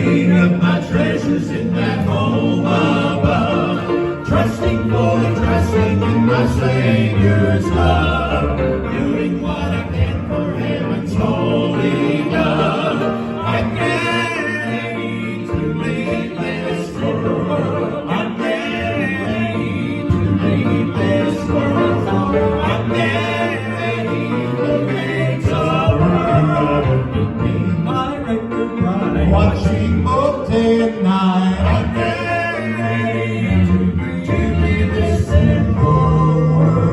laying up my treasures in that home above, trusting in my Savior's love, doing what I can for heaven's holy love. I'm ready to leave this world. I'm ready to leave this world. I'm ready for things of my record ride, watching both day and night. I'm ready to leave this sinful world.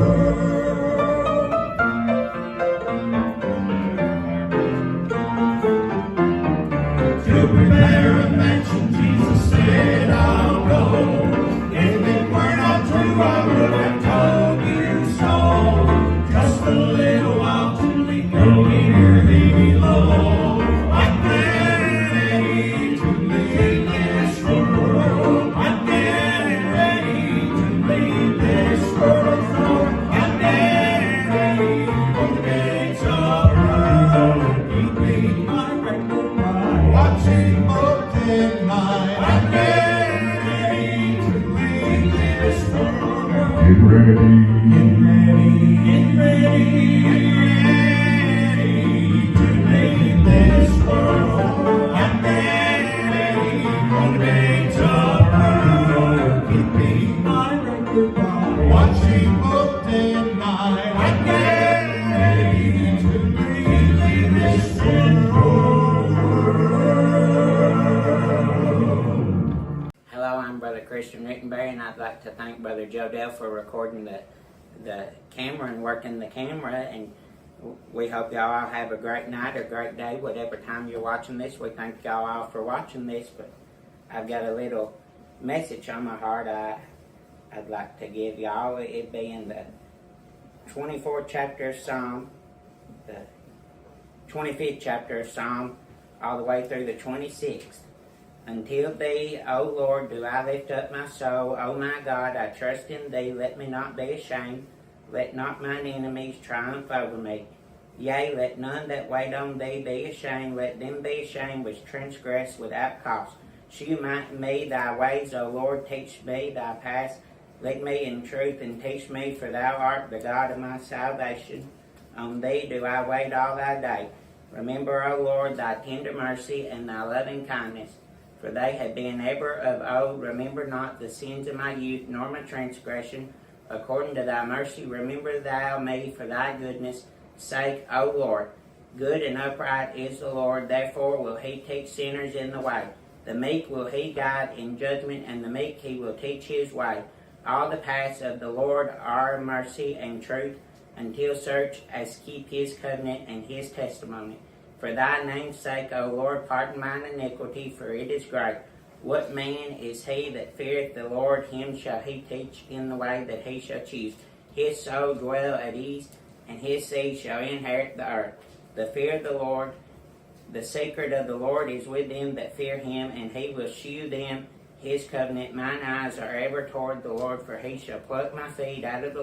To prepare a mansion, Jesus said I'll go. If it were not true, I would have told you so. Just a little while to linger here below. I'm ready to leave this world. I'm ready to leave this world. I'm ready for the gates of love. Keeping my record right, watching both day and night. I'm ready to leave this world. Get ready. Get ready to leave this world. I'm ready for the gates of love. Keeping my record right, watching both day and night. I'm ready to leave this sinful world. Hello, I'm Brother Christian Rittenberry, and I'd like to thank Brother Joe Dell for recording the camera and working the camera. And we hope y'all all have a great night or great day, whatever time you're watching this. We thank y'all all for watching this, but I've got a little message on my heart I'd like to give y'all. It be in the 24th chapter of Psalm, the 25th chapter of Psalm, all the way through the 26th. Until thee, O Lord, do I lift up my soul. O my God, I trust in thee. Let me not be ashamed. Let not mine enemies triumph over me. Yea, let none that wait on thee be ashamed. Let them be ashamed which transgress without cause. Shew me thy ways, O Lord. Teach me thy paths. Lead me in truth and teach me, for thou art the God of my salvation. On thee do I wait all thy day. Remember, O Lord, thy tender mercy and thy loving kindness, for they have been ever of old. Remember not the sins of my youth, nor my transgression. According to thy mercy, remember thou me for thy goodness' sake, O Lord. Good and upright is the Lord, therefore will he teach sinners in the way. The meek will he guide in judgment, and the meek he will teach his way. All the paths of the Lord are mercy and truth, until such as keep his covenant and his testimony. For thy name's sake, O Lord, pardon mine iniquity, for it is great. What man is he that feareth the Lord? Him shall he teach in the way that he shall choose. His soul dwell at ease, and his seed shall inherit the earth. The fear of the Lord, the secret of the Lord is with them that fear him, and he will shew them his covenant. Mine eyes are ever toward the Lord, for he shall pluck my feet out of the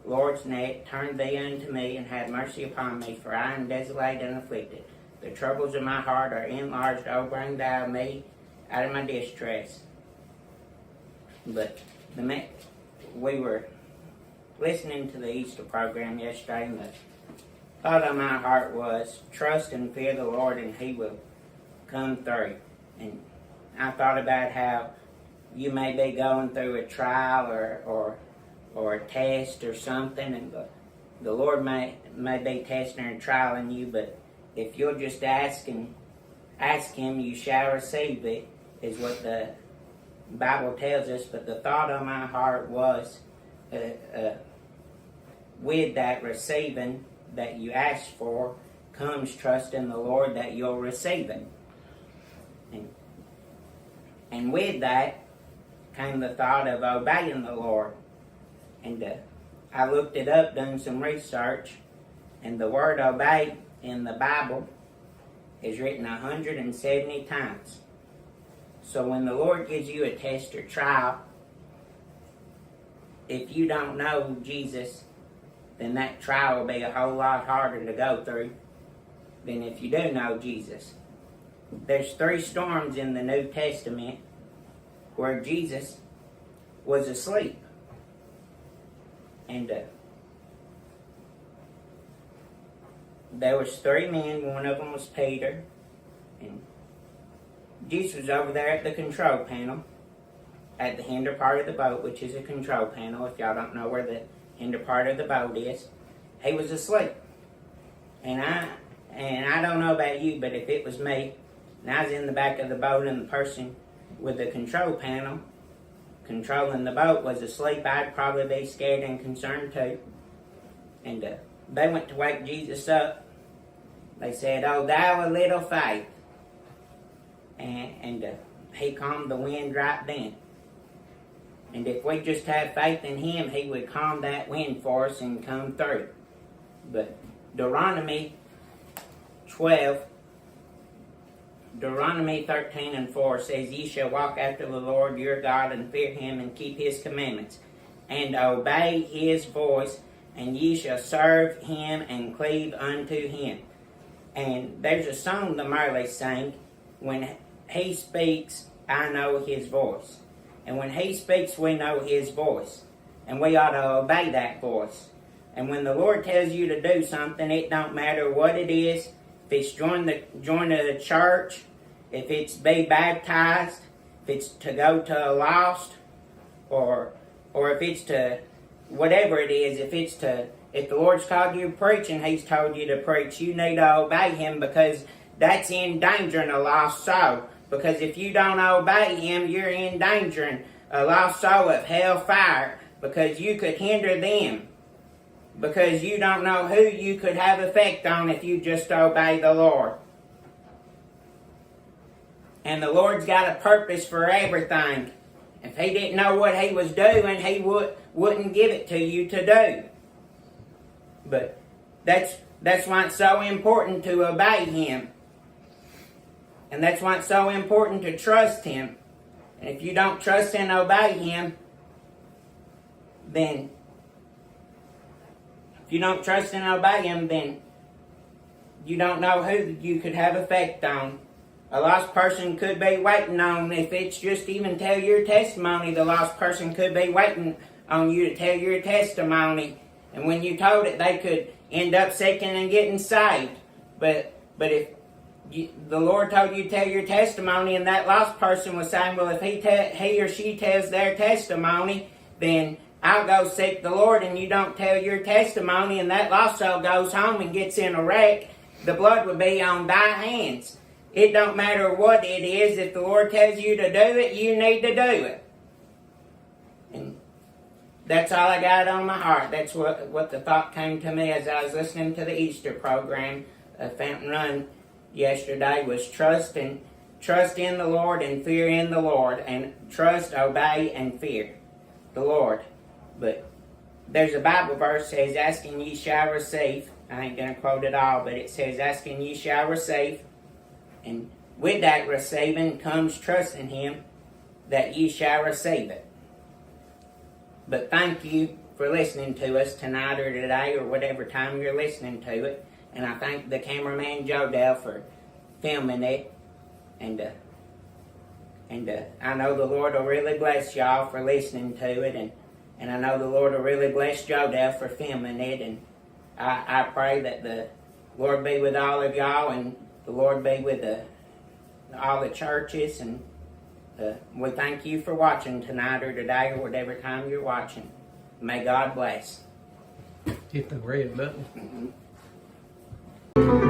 Lord's net. Turn thee unto me, and have mercy upon me, for I am desolate and afflicted. The troubles of my heart are enlarged. O bring thou me out of my distress. But we were listening to the Easter program yesterday, and the thought of my heart was, trust and fear the Lord, and he will come through. And I thought about how you may be going through a trial or a test or something, and the Lord may be testing and trialing you, but if you'll just ask him, you shall receive it, is what the Bible tells us. But the thought on my heart was, with that receiving that you ask for, comes trust in the Lord that you'll receive it. And with that came the thought of obeying the Lord. And I looked it up, done some research, and the word obey in the Bible is written 170 times. So when the Lord gives you a test or trial, if you don't know Jesus, then that trial will be a whole lot harder to go through than if you do know Jesus. there's 3 storms in the New Testament where Jesus was asleep. And there was 3 men. One of them was Peter. And Jesus was over there at the control panel, at the hinder part of the boat, which is a control panel. If y'all don't know where the hinder part of the boat is, he was asleep. And I don't know about you, but if it was me, and I was in the back of the boat and the person with the control panel controlling the boat was asleep, I'd probably be scared and concerned too. And they went to wake Jesus up. They said, "Oh, thou of little faith." And he calmed the wind right then. And if we just have faith in him, he would calm that wind for us and come through. But Deuteronomy 13:4 says, "Ye shall walk after the Lord your God, and fear him, and keep his commandments, and obey his voice, and ye shall serve him, and cleave unto him." And there's a song the Marleys sang, "When he speaks, I know his voice." And when he speaks, we know his voice. And we ought to obey that voice. And when the Lord tells you to do something, it don't matter what it is. If it's join the church, if it's be baptized, if it's to go to a lost, or if it's to whatever it is, if the Lord's called you to preach and he's told you to preach, you need to obey him, because that's endangering a lost soul. Because if you don't obey him, you're endangering a lost soul of hellfire, because you could hinder them. Because you don't know who you could have effect on if you just obey the Lord. And the Lord's got a purpose for everything. If he didn't know what he was doing, he wouldn't give it to you to do. But that's why it's so important to obey him. And that's why it's so important to trust him. And if you don't trust and obey him, then you don't know who you could have effect on. A lost person could be waiting on, if it's just even tell your testimony, the lost person could be waiting on you to tell your testimony. And when you told it, they could end up seeking and getting saved. But if the Lord told you to tell your testimony, and that lost person was saying, well, if he or she tells their testimony, then I'll go seek the Lord, and you don't tell your testimony, and that lost soul goes home and gets in a wreck, the blood would be on thy hands. It don't matter what it is. If the Lord tells you to do it, you need to do it. And that's all I got on my heart. That's what the thought came to me as I was listening to the Easter program, Fountain Run, yesterday, was trust in the Lord and fear in the Lord, and trust, obey, and fear the Lord. But there's a Bible verse that says, "Asking ye shall receive." I ain't going to quote it all, but it says, "Asking ye shall receive." And with that receiving comes trusting him that ye shall receive it. But thank you for listening to us tonight or today or whatever time you're listening to it. And I thank the cameraman Joe Dell for filming it. And I know the Lord will really bless y'all for listening to it. And I know the Lord will really bless Joe Dell for filming it. And I pray that the Lord be with all of y'all, and the Lord be with all the churches. And we thank you for watching tonight or today or whatever time you're watching. May God bless. Hit the red button. Mm-hmm.